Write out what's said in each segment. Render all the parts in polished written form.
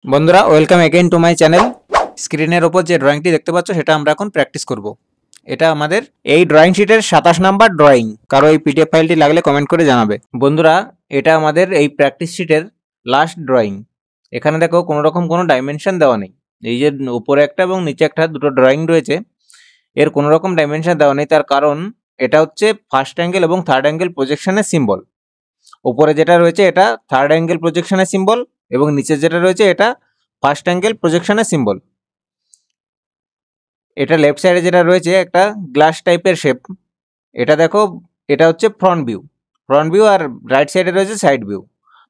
বন্ধুরা welcome again to my channel. স্ক্রিনের ওপর যে ড্রয়িংটি দেখতে পাচ্ছ সেটা আমরা এখন প্র্যাকটিস করব। এটা আমাদের এই ড্রয়িং শিটের 27 নাম্বার ড্রয়িং। কারো এই পিডিএফ ফাইলটি লাগলে কমেন্ট করে জানাবে। বন্ধুরা এটা আমাদের এই প্র্যাকটিস শিটের লাস্ট ড্রয়িং। এখানে দেখো কোনো রকম কোনো ডাইমেনশন দেওয়া নেই। এই যে উপরে একটা এবং নিচে একটা দুটো ড্রয়িং রয়েছে, এর কোনো রকম ডাইমেনশন দেওয়া নেই। তার কারণ এটা হচ্ছে ফার্স্ট অ্যাঙ্গেল এবং থার্ড অ্যাঙ্গেল প্রজেকশনের সিম্বল। উপরে যেটা রয়েছে এটা থার্ড অ্যাঙ্গেল প্রজেকশনের সিম্বল এবং নিচে যেটা রয়েছে এটা ফার্স্ট অ্যাঙ্গেল প্রজেকশনের সিম্বল। এটা লেফট সাইডে যেটা রয়েছে একটা গ্লাস টাইপের শেপ, এটা দেখো এটা হচ্ছে ফ্রন্ট ভিউ আর রাইট সাইডে রয়েছে সাইড ভিউ।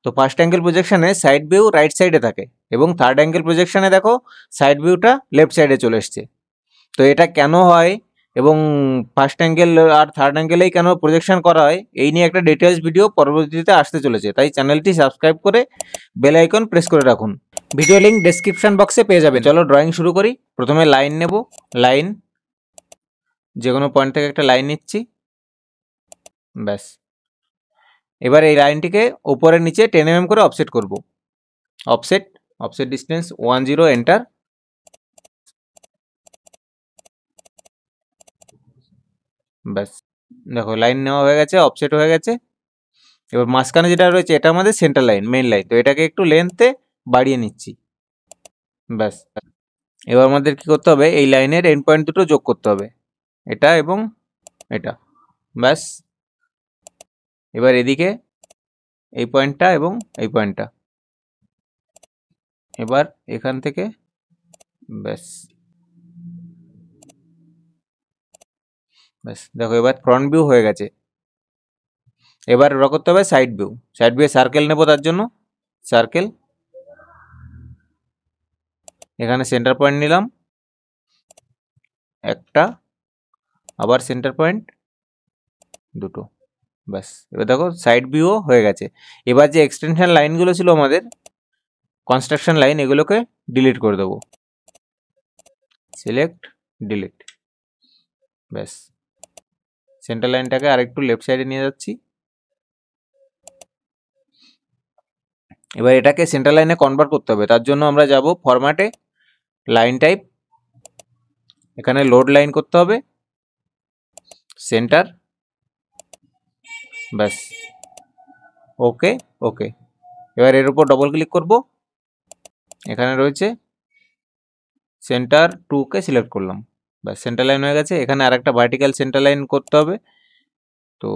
তো ফার্স্ট অ্যাঙ্গেল প্রজেকশনে সাইড ভিউ রাইট সাইডে থাকে এবং থার্ড অ্যাঙ্গেল প্রজেকশনে দেখো সাইড ভিউটা লেফট সাইডে চলে এসছে। তো এটা কেন হয় এবং ফার্স্ট অ্যাঙ্গেল আর থার্ড অ্যাঙ্গেলেই কেন প্রজেকশন করা হয় এই নিয়ে একটা ডিটেলস ভিডিও পরবর্তীতে আসতে চলেছে, তাই চ্যানেলটি সাবস্ক্রাইব করে বেল আইকন প্রেস করে রাখুন। ভিডিও লিঙ্ক ডেসক্রিপশন বক্সে পেয়ে যাবেন। চলো ড্রয়িং শুরু করি। প্রথমে লাইন নেব, লাইন যে কোনো পয়েন্ট থেকে একটা লাইন নিচ্ছি, ব্যাস। এবার এই লাইনটিকে উপরের নিচে 10 mm করে অফসেট করব। Offset distance 10, enter. ব্যাস দেখো লাইন নেওয়া হয়ে গেছে, অফসেট হয়ে গেছে। এবার মাঝখানে যেটা রয়েছে এটা আমাদের সেন্টার লাইন, মেইন লাইন। তো এটাকে একটু লেন্থে বাড়িয়ে নিচ্ছি, ব্যাস। এবার আমাদের কি করতে হবে, এই লাইনের এন্ড পয়েন্ট দুটো যোগ করতে হবে, এটা এবং এটা, ব্যাস। এবার এদিকে এই পয়েন্টটা এবং এই পয়েন্টটা, এবার এখান থেকে, ব্যাস ব্যাস দেখো এবার ফ্রন্ট ভিউ হয়ে গেছে। এবার ড্র করতে হবে সাইড ভিউ। সার্কেল নেব, তার জন্য সার্কেল, এখানে সেন্টার পয়েন্ট নিলাম একটা, আবার সেন্টার পয়েন্ট দুটো, ব্যাস। এবার দেখো সাইড ভিউও হয়ে গেছে। এবার যে এক্সটেনশন লাইনগুলো ছিল আমাদের কনস্ট্রাকশন লাইন, এগুলোকে ডিলিট করে দেবো, সিলেক্ট ডিলিট, ব্যাস। সেন্টার লাইনটাকে আরেকটু লেফট সাইডে নিয়ে যাচ্ছি। এবার এটাকে সেন্টার লাইনে কনভার্ট করতে হবে, তার জন্য আমরা যাব ফরম্যাটে, লাইন টাইপ, এখানে লোড লাইন করতে হবে, সেন্টার, ব্যাস, ওকে ওকে। এবার এর উপর ডবল ক্লিক করব, এখানে রয়েছে সেন্টার 2কে সিলেক্ট করলাম, ব্যাস সেন্টার লাইন হয়ে গেছে। এখানে আরেকটা ভার্টিক্যাল সেন্টার লাইন করতে হবে, তো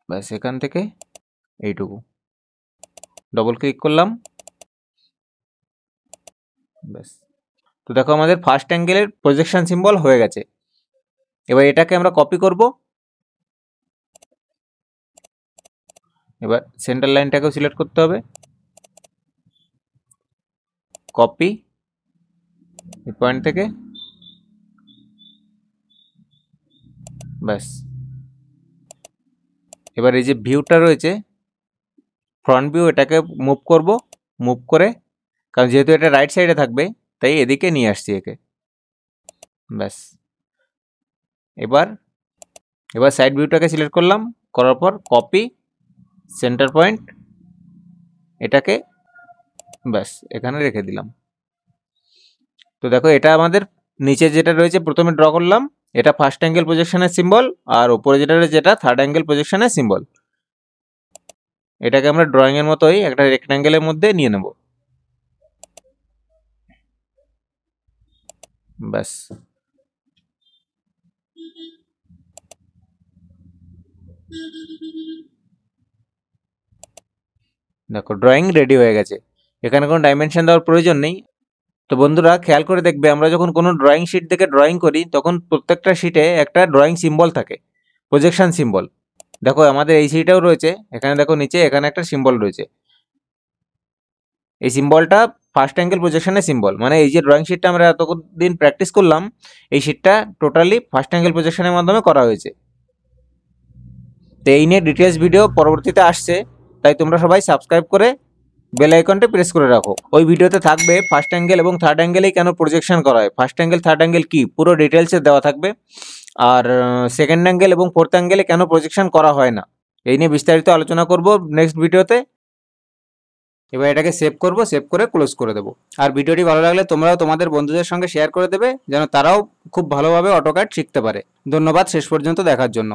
ব্যাস এখান থেকে এইটুকু ডবল ক্লিক করলাম, ব্যাস। তো দেখো আমাদের ফার্স্ট অ্যাঙ্গেলের প্রজেকশন সিম্বল হয়ে গেছে। এবার এটাকে আমরা কপি করব, এবার সেন্টার লাইনটাকেও সিলেক্ট করতে হবে, কপি এই পয়েন্ট থেকে, ব্যাস। এবার এই যে ভিউটা রয়েছে ফ্রন্ট ভিউ, এটাকে মুভ করব, মুভ করে, কারণ যেহেতু এটা রাইট সাইডে থাকবে তাই এদিকে নিয়ে আসছি একে, ব্যাস। এবার সাইড ভিউটাকে সিলেক্ট করলাম, করার পর কপি সেন্টার পয়েন্ট, এটাকে ব্যাস এখানে রেখে দিলাম। তো দেখো এটা আমাদের নিচে যেটা রয়েছে প্রথমে ড্র করলাম, এটা ফার্স্ট অ্যাঙ্গেল প্রজেকশনের সিম্বল, আর উপরে যেটা রয়েছে এটা থার্ড অ্যাঙ্গেল প্রজেকশনের সিম্বল। এটাকে আমরা ড্রয়িং এর মতোই একটা রেক্ট্যাঙ্গেলের মধ্যে নিয়ে নেব, ব্যাস। দেখো ড্রয়িং রেডি হয়ে গেছে। এখানে কোনো ডাইমেনশন দেওয়ার প্রয়োজন নেই। তো বন্ধুরা খেয়াল করে দেখবে, আমরা যখন কোনো ড্রয়িং শিট থেকে ড্রয়িং করি তখন প্রত্যেকটা শিটে একটা ড্রয়িং সিম্বল থাকে, প্রজেকশন সিম্বল। দেখো আমাদের এই শিটেও রয়েছে, এখানে দেখো নিচে এখানে একটা সিম্বল রয়েছে। এই সিম্বলটা ফার্স্ট অ্যাঙ্গেল প্রজেকশনের সিম্বল, মানে এই যে ড্রয়িং শিটটা আমরা এতদিন প্র্যাকটিস করলাম এই শিটটা টোটালি ফার্স্ট অ্যাঙ্গেল প্রজেকশনের মাধ্যমে করা হয়েছে। তো এই নিয়ে ডিটেলস ভিডিও পরবর্তীতে আসছে, তাই তোমরা সবাই সাবস্ক্রাইব করে বেল আইকনটা প্রেস করে রাখো। ওই ভিডিওতে থাকবে ফার্স্ট অ্যাঙ্গেল এবং থার্ড অ্যাঙ্গেলেই কেন প্রজেকশন করা হয়, ফার্স্ট অ্যাঙ্গেল থার্ড অ্যাঙ্গেল কি পুরো ডিটেলসে দেওয়া থাকবে। আর সেকেন্ড অ্যাঙ্গেল এবং ফোর্থ অ্যাঙ্গেলে কেন প্রজেকশন করা হয় না এই নিয়ে বিস্তারিত আলোচনা করব নেক্সট ভিডিওতে। এবার এটাকে সেভ করব, সেভ করে ক্লোজ করে দেবো। আর ভিডিওটি ভালো লাগলে তোমরাও তোমাদের বন্ধুদের সঙ্গে শেয়ার করে দেবে, যেন তারাও খুব ভালোভাবে অটোক্যাড শিখতে পারে। ধন্যবাদ শেষ পর্যন্ত দেখার জন্য।